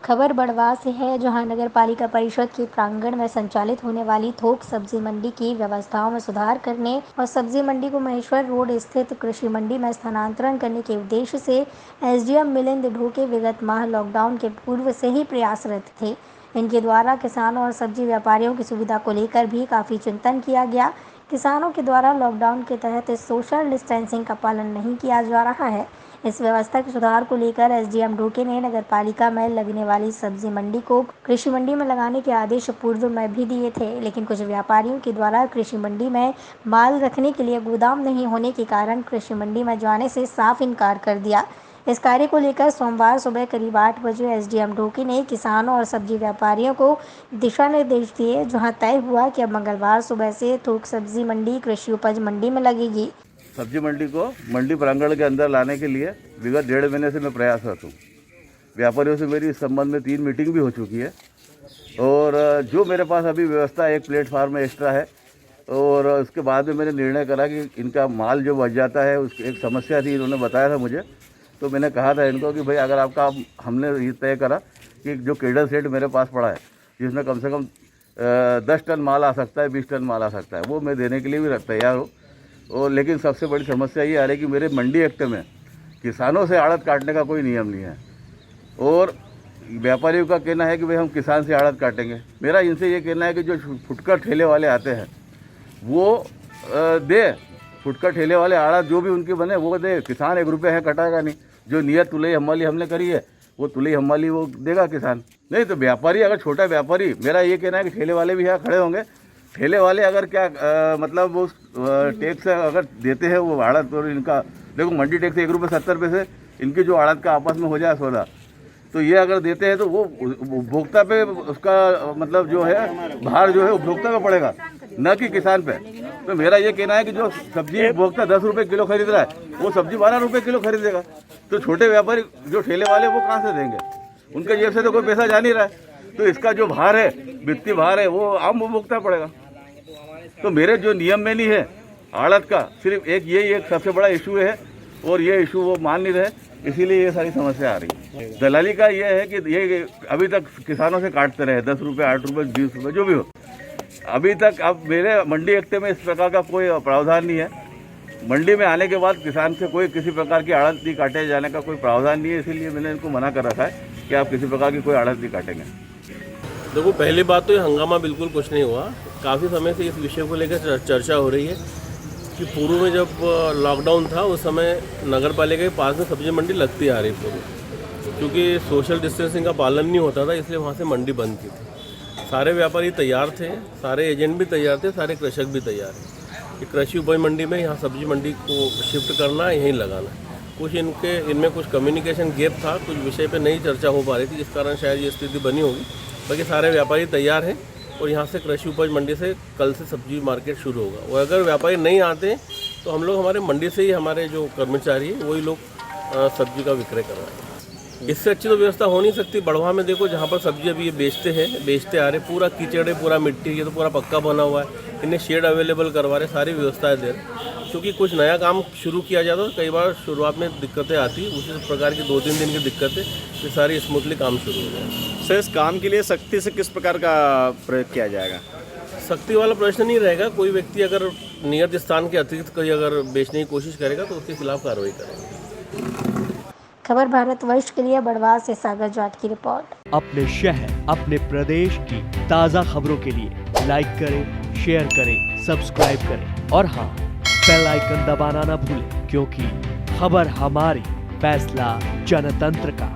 खबर बड़वाह से है, जहां नगर पालिका परिषद के प्रांगण में संचालित होने वाली थोक सब्जी मंडी की व्यवस्थाओं में सुधार करने और सब्जी मंडी को महेश्वर रोड स्थित कृषि मंडी में स्थानांतरण करने के उद्देश्य से एसडीएम मिलिंद ढोके विगत माह लॉकडाउन के पूर्व से ही प्रयासरत थे। इनके द्वारा किसानों और सब्जी व्यापारियों की सुविधा को लेकर भी काफी चिंतन किया गया। किसानों के द्वारा लॉकडाउन के तहत सोशल डिस्टेंसिंग का पालन नहीं किया जा रहा है। इस व्यवस्था के सुधार को लेकर एसडीएम ढोके ने नगर पालिका में लगने वाली सब्जी मंडी को कृषि मंडी में लगाने के आदेश पूर्व में भी दिए थे, लेकिन कुछ व्यापारियों के द्वारा कृषि मंडी में माल रखने के लिए गोदाम नहीं होने के कारण कृषि मंडी में जाने से साफ इनकार कर दिया। इस कार्य को लेकर सोमवार सुबह करीब 8 बजे एसडीएम ढोके ने किसानों और सब्जी व्यापारियों को दिशा निर्देश दिए, जहां तय हुआ कि अब मंगलवार सुबह से थोक सब्जी मंडी कृषि उपज मंडी में लगेगी। सब्जी मंडी को मंडी प्रांगण के अंदर लाने के लिए विगत 1.5 महीने से मैं प्रयासरत हूँ। व्यापारियों से मेरी इस संबंध में 3 मीटिंग भी हो चुकी है और जो मेरे पास अभी व्यवस्था एक प्लेटफार्म में एक्स्ट्रा है और उसके बाद में मैंने निर्णय करा कि इनका माल जो बच जाता है, उसकी एक समस्या थी, इन्होंने बताया था मुझे, तो मैंने कहा था इनको कि भाई अगर आपका हमने ये तय करा कि जो केडल सेट मेरे पास पड़ा है जिसमें कम से कम 10 टन माल आ सकता है, 20 टन माल आ सकता है, वो मैं देने के लिए भी तैयार हूँ। और लेकिन सबसे बड़ी समस्या ये आ रही है कि मेरे मंडी एक्ट में किसानों से आड़त काटने का कोई नियम नहीं है और व्यापारियों का कहना है कि भाई हम किसान से आड़त काटेंगे। मेरा इनसे ये कहना है कि जो फुटकर ठेले वाले आते हैं वो दे, फुटकर ठेले वाले आड़त जो भी उनकी बने वो दे, किसान 1 रुपये है कटाएगा नहीं। जो नियत तुलई हमाली हमने करी है वो तुलई हमाली वो देगा किसान, नहीं तो व्यापारी, अगर छोटा व्यापारी, मेरा ये कहना है कि ठेले वाले भी यहाँ खड़े होंगे, ठेले वाले अगर मतलब वो टैक्स अगर देते हैं वो आड़त, और इनका देखो मंडी टैक्स 1 रुपये 70 पैसे इनकी जो आड़त का आपस में हो जाए सौदा, तो ये अगर देते हैं तो वो उपभोक्ता पे उसका मतलब जो है भार जो है उपभोक्ता पे पड़ेगा, न कि किसान पे। तो मेरा ये कहना है कि जो सब्जी उपभोक्ता 10 रुपये किलो खरीद रहा है वो सब्जी 12 रुपये किलो खरीदेगा, तो छोटे व्यापारी जो ठेले वाले वो कहाँ से देंगे? उनके जेब से तो कोई पैसा जा नहीं रहा है, तो इसका जो भार है, वित्तीय भार है, वो आम उपभोक्ता पड़ेगा। तो मेरे जो नियम में नहीं है आड़त का, सिर्फ यही एक सबसे बड़ा इशू है और ये इशू वो मान नहीं रहे, इसीलिए ये सारी समस्या आ रही है। दलाली का ये है कि ये अभी तक किसानों से काटते रहे 10 रुपये, 8 रुपये, 20 रुपये, जो भी हो, अभी तक अब मेरे मंडी एक्ट में इस प्रकार का कोई प्रावधान नहीं है। मंडी में आने के बाद किसान से कोई किसी प्रकार की आड़त नहीं काटे जाने का कोई प्रावधान नहीं है, इसीलिए मैंने इनको मना कर रखा है कि आप किसी प्रकार की कोई आड़त नहीं काटेंगे। देखो, पहली बात तो ये हंगामा बिल्कुल कुछ नहीं हुआ। काफ़ी समय से इस विषय को लेकर चर्चा हो रही है कि पूर्व में जब लॉकडाउन था उस समय नगर पालिका के पास में सब्जी मंडी लगती आ रही पूर्व, क्योंकि सोशल डिस्टेंसिंग का पालन नहीं होता था, इसलिए वहाँ से मंडी बंद की थी। सारे व्यापारी तैयार थे, सारे एजेंट भी तैयार थे, सारे कृषक भी तैयार हैं कि कृषि उपज मंडी में यहाँ सब्जी मंडी को शिफ्ट करना, यहीं लगाना। कुछ इनमें कुछ कम्युनिकेशन गैप था, कुछ विषय पे नहीं चर्चा हो पा रही थी, जिस कारण शायद ये स्थिति बनी होगी। बाकी सारे व्यापारी तैयार हैं और यहाँ से कृषि उपज मंडी से कल से सब्जी मार्केट शुरू होगा। और अगर व्यापारी नहीं आते तो हम लोग हमारे मंडी से ही हमारे जो कर्मचारी हैं वही लोग सब्जी का विक्रय कर रहे हैं। इससे अच्छी तो व्यवस्था हो नहीं सकती। बड़वाह में देखो, जहाँ पर सब्जी अभी ये बेचते आ रहे, पूरा कीचड़ है, पूरा मिट्टी, ये तो पूरा पक्का बना हुआ है। इन्हें शेड अवेलेबल करवा रहे, सारी व्यवस्थाएं दे रहे, क्योंकि कुछ नया काम शुरू किया जाता तो कई बार शुरुआत में दिक्कतें आती, उसी प्रकार की 2-3 दिन की दिक्कतें, ये सारी स्मूथली काम शुरू हो जाए। सर, इस काम के लिए सख्ती से किस प्रकार का प्रयोग किया जाएगा? सख्ती वाला प्रश्न नहीं रहेगा। कोई व्यक्ति अगर नियत स्थान के अतिरिक्त कहीं अगर बेचने की कोशिश करेगा तो उसके खिलाफ कार्रवाई करेंगे। खबर भारतवर्ष के लिए बड़वाह से सागर जाट की रिपोर्ट। अपने शहर, अपने प्रदेश की ताज़ा खबरों के लिए लाइक करें, शेयर करें, सब्सक्राइब करें और हाँ, बेल आइकन दबाना ना भूलें, क्योंकि खबर हमारी, फैसला जनतंत्र का।